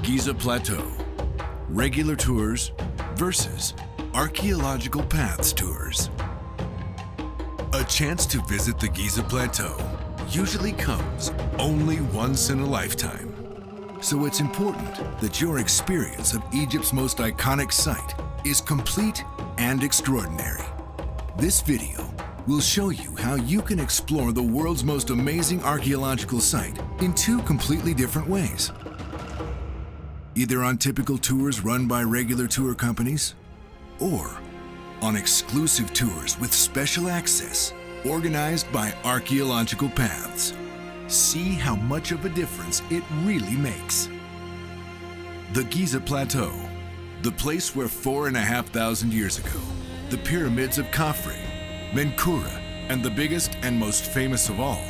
Giza Plateau, regular tours versus Archaeological Paths tours. A chance to visit the Giza Plateau usually comes only once in a lifetime. So it's important that your experience of Egypt's most iconic site is complete and extraordinary. This video will show you how you can explore the world's most amazing archaeological site in two completely different ways. Either on typical tours run by regular tour companies, or on exclusive tours with special access organized by Archaeological Paths. See how much of a difference it really makes. The Giza Plateau, the place where 4,500 years ago, the pyramids of Khufu, Menkaure, and the biggest and most famous of all,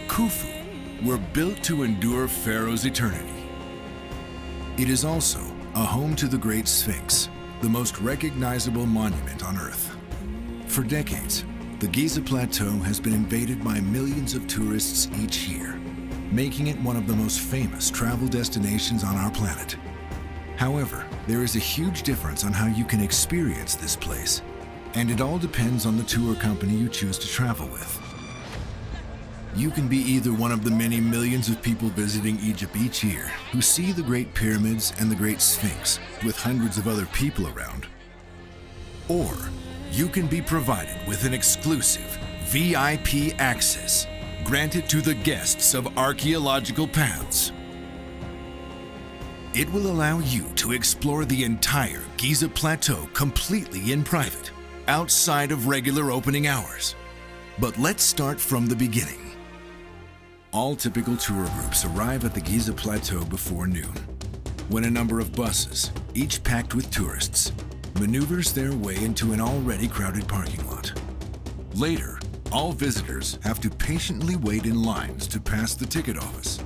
Khufu, were built to endure Pharaoh's eternity. It is also a home to the Great Sphinx, the most recognizable monument on Earth. For decades, the Giza Plateau has been invaded by millions of tourists each year, making it one of the most famous travel destinations on our planet. However, there is a huge difference on how you can experience this place, and it all depends on the tour company you choose to travel with. You can be either one of the many millions of people visiting Egypt each year who see the Great Pyramids and the Great Sphinx with hundreds of other people around, or you can be provided with an exclusive VIP access granted to the guests of Archaeological Paths. It will allow you to explore the entire Giza Plateau completely in private, outside of regular opening hours. But let's start from the beginning. All typical tour groups arrive at the Giza Plateau before noon, when a number of buses, each packed with tourists, maneuvers their way into an already crowded parking lot. Later, all visitors have to patiently wait in lines to pass the ticket office,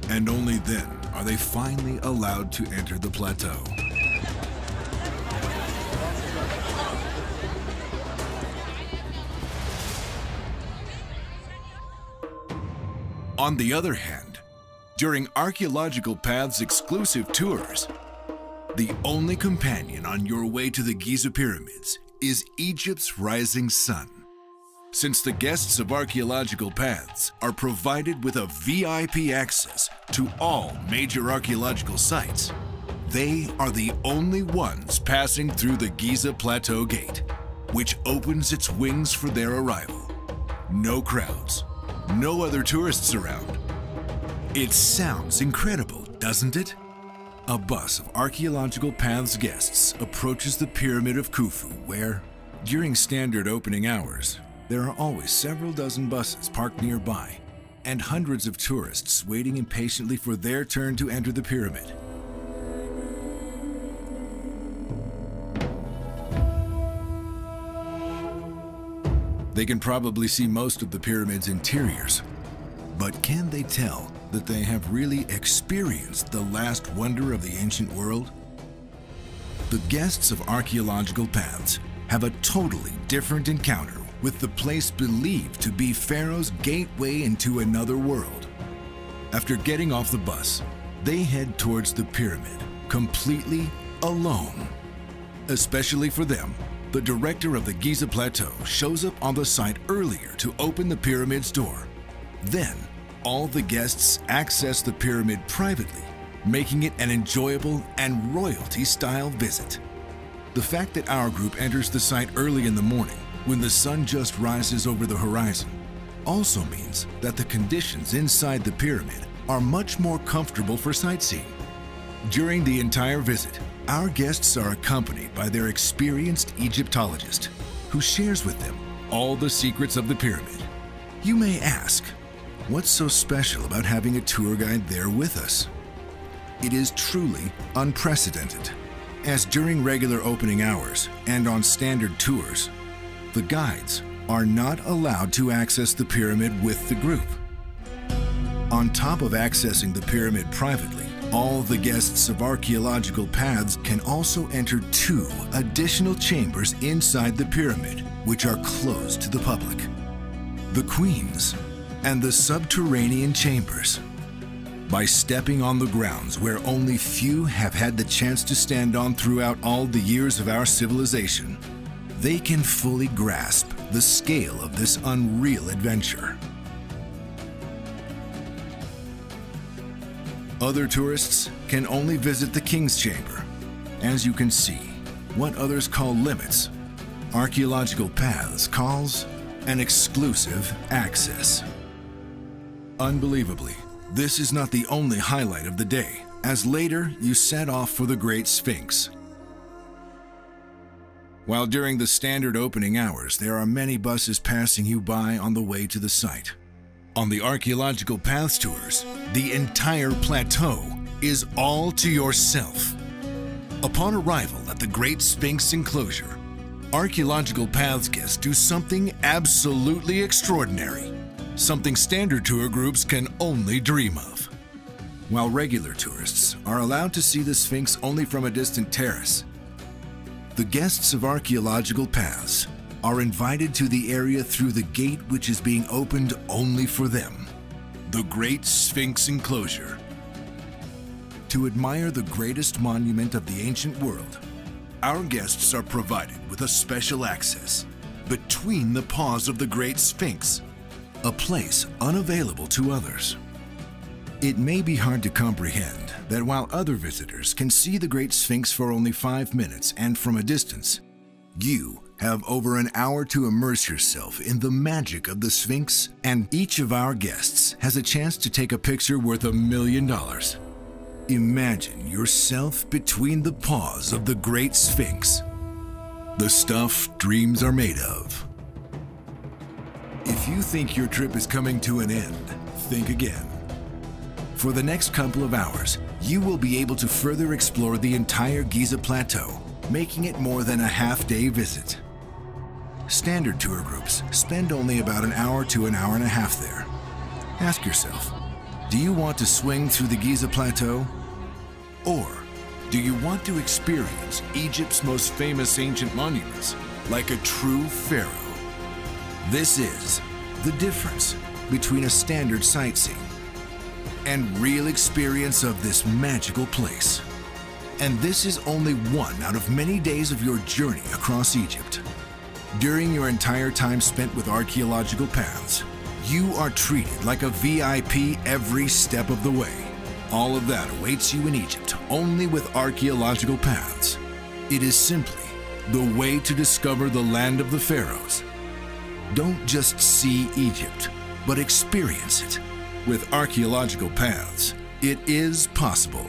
and only then are they finally allowed to enter the plateau. On the other hand, during Archaeological Paths exclusive tours, the only companion on your way to the Giza Pyramids is Egypt's rising sun. Since the guests of Archaeological Paths are provided with a VIP access to all major archaeological sites, they are the only ones passing through the Giza Plateau Gate, which opens its wings for their arrival. No crowds, no other tourists around. It sounds incredible, doesn't it? A bus of Archaeological Paths guests approaches the Pyramid of Khufu, where, during standard opening hours, there are always several dozen buses parked nearby and hundreds of tourists waiting impatiently for their turn to enter the pyramid. They can probably see most of the pyramid's interiors, but can they tell that they have really experienced the last wonder of the ancient world? The guests of Archaeological Paths have a totally different encounter with the place believed to be Pharaoh's gateway into another world. After getting off the bus, they head towards the pyramid, completely alone. Especially for them, the director of the Giza Plateau shows up on the site earlier to open the pyramid's door. Then, all the guests access the pyramid privately, making it an enjoyable and royalty-style visit. The fact that our group enters the site early in the morning, when the sun just rises over the horizon, also means that the conditions inside the pyramid are much more comfortable for sightseeing. During the entire visit, our guests are accompanied by their experienced Egyptologist, who shares with them all the secrets of the pyramid. You may ask, what's so special about having a tour guide there with us? It is truly unprecedented, as during regular opening hours and on standard tours, the guides are not allowed to access the pyramid with the group. On top of accessing the pyramid privately, all the guests of Archaeological Paths can also enter 2 additional chambers inside the pyramid, which are closed to the public: the Queen's and the subterranean chambers. By stepping on the grounds where only few have had the chance to stand on throughout all the years of our civilization, they can fully grasp the scale of this unreal adventure. Other tourists can only visit the King's Chamber. As you can see, what others call limits, Archaeological Paths calls an exclusive access. Unbelievably, this is not the only highlight of the day, as later you set off for the Great Sphinx. While during the standard opening hours, there are many buses passing you by on the way to the site. On the Archaeological Paths tours, the entire plateau is all to yourself. Upon arrival at the Great Sphinx enclosure, Archaeological Paths guests do something absolutely extraordinary, something standard tour groups can only dream of. While regular tourists are allowed to see the Sphinx only from a distant terrace, the guests of Archaeological Paths are invited to the area through the gate which is being opened only for them, the Great Sphinx enclosure. To admire the greatest monument of the ancient world, our guests are provided with a special access between the paws of the Great Sphinx, a place unavailable to others. It may be hard to comprehend that while other visitors can see the Great Sphinx for only 5 minutes and from a distance, you have over an hour to immerse yourself in the magic of the Sphinx, and each of our guests has a chance to take a picture worth $1 million. Imagine yourself between the paws of the Great Sphinx, the stuff dreams are made of. If you think your trip is coming to an end, think again. For the next couple of hours, you will be able to further explore the entire Giza Plateau, making it more than a half-day visit. Standard tour groups spend only about an hour to an hour and a half there. Ask yourself, do you want to swing through the Giza Plateau? Or do you want to experience Egypt's most famous ancient monuments like a true pharaoh? This is the difference between a standard sightseeing and real experience of this magical place. And this is only one out of many days of your journey across Egypt. During your entire time spent with Archaeological Paths, you are treated like a VIP every step of the way. All of that awaits you in Egypt only with Archaeological Paths. It is simply the way to discover the land of the pharaohs. Don't just see Egypt, but experience it. With Archaeological Paths, it is possible.